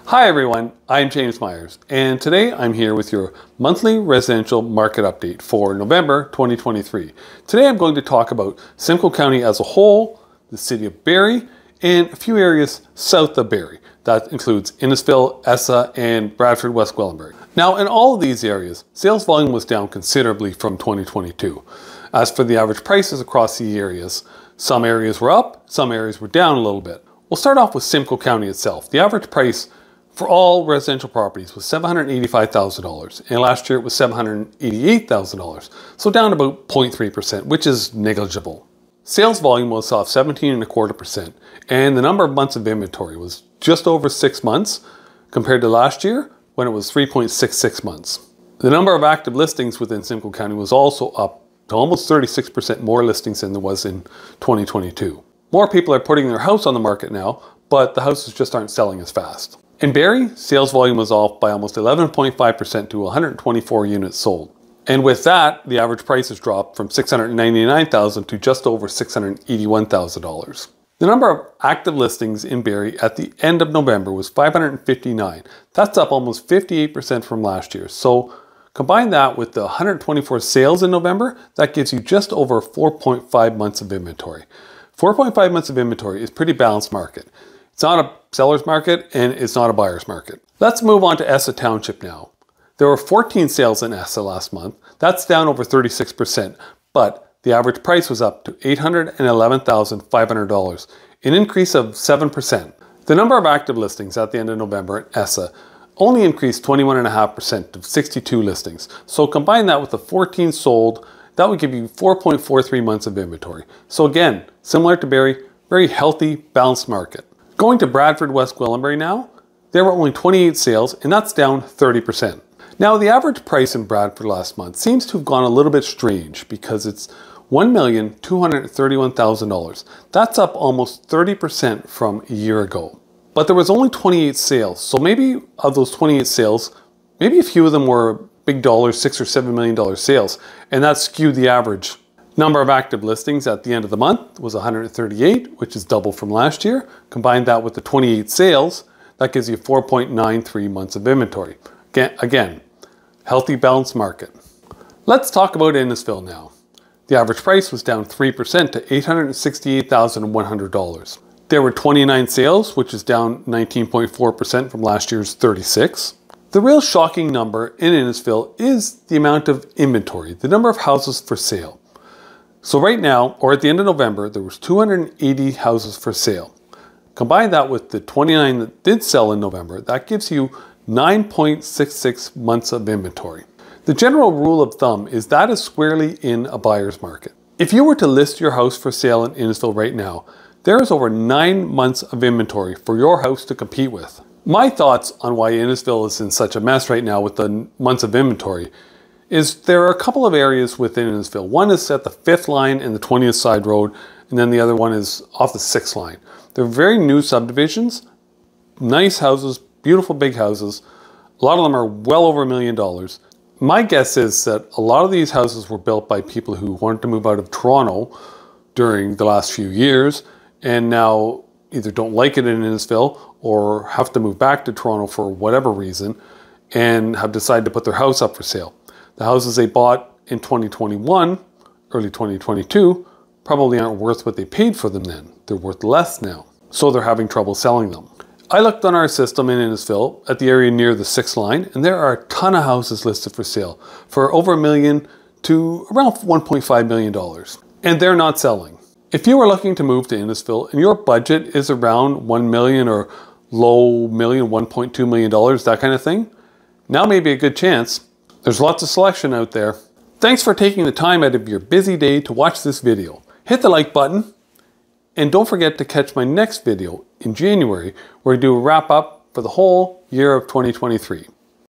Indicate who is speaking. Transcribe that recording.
Speaker 1: Hi everyone, I'm James Myers, and today I'm here with your monthly residential market update for November 2023. Today I'm going to talk about Simcoe County as a whole, the city of Barrie, and a few areas south of Barrie. That includes Innisfil, Essa, and Bradford, West Gwillimbury. Now in all of these areas, sales volume was down considerably from 2022. As for the average prices across the areas, some areas were up, some areas were down a little bit. We'll start off with Simcoe County itself. The average price for all residential properties was $785,000, and last year it was $788,000, so down about 0.3%, which is negligible. Sales volume was off 17.25%, and the number of months of inventory was just over 6 months compared to last year when it was 3.66 months. The number of active listings within Simcoe County was also up to almost 36% more listings than there was in 2022. More people are putting their house on the market now, but the houses just aren't selling as fast. In Barrie, sales volume was off by almost 11.5% to 124 units sold. And with that, the average price has dropped from $699,000 to just over $681,000. The number of active listings in Barrie at the end of November was 559. That's up almost 58% from last year. So combine that with the 124 sales in November, that gives you just over 4.5 months of inventory. 4.5 months of inventory is a pretty balanced market. It's not a seller's market and it's not a buyer's market. Let's move on to Essa Township now. There were 14 sales in Essa last month. That's down over 36%, but the average price was up to $811,500, an increase of 7%. The number of active listings at the end of November in Essa only increased 21.5% to 62 listings. So combine that with the 14 sold, that would give you 4.43 months of inventory. So again, similar to Barrie, very healthy, balanced market. Going to Bradford, West Gwillimbury now, there were only 28 sales, and that's down 30%. Now, the average price in Bradford last month seems to have gone a little bit strange because it's $1,231,000. That's up almost 30% from a year ago. But there was only 28 sales, so maybe of those 28 sales, maybe a few of them were big dollars, $6 or $7 million sales, and that skewed the average. Number of active listings at the end of the month was 138, which is double from last year. Combine that with the 28 sales, that gives you 4.93 months of inventory. Again, healthy, balanced market. Let's talk about Innisfil now. The average price was down 3% to $868,100. There were 29 sales, which is down 19.4% from last year's 36. The real shocking number in Innisfil is the amount of inventory, the number of houses for sale. So right now, or at the end of November, there was 280 houses for sale. Combine that with the 29 that did sell in November, that gives you 9.66 months of inventory. The general rule of thumb is that is squarely in a buyer's market. If you were to list your house for sale in Innisfil right now, there is over 9 months of inventory for your house to compete with. My thoughts on why Innisfil is in such a mess right now with the months of inventory is there are a couple of areas within Innisfil. One is at the 5th line and the 20th side road, and then the other one is off the 6th line. They're very new subdivisions, nice houses, beautiful big houses. A lot of them are well over $1 million. My guess is that a lot of these houses were built by people who wanted to move out of Toronto during the last few years and now either don't like it in Innisfil or have to move back to Toronto for whatever reason and have decided to put their house up for sale. The houses they bought in 2021, early 2022, probably aren't worth what they paid for them then. They're worth less now. So they're having trouble selling them. I looked on our system in Innisfil at the area near the 6th line, and there are a ton of houses listed for sale for over $1 million to around $1.5 million. And they're not selling. If you are looking to move to Innisfil and your budget is around $1 million or low million, $1.2 million, that kind of thing, now may be a good chance. There's lots of selection out there. Thanks for taking the time out of your busy day to watch this video. Hit the like button, and don't forget to catch my next video in January where I do a wrap up for the whole year of 2023.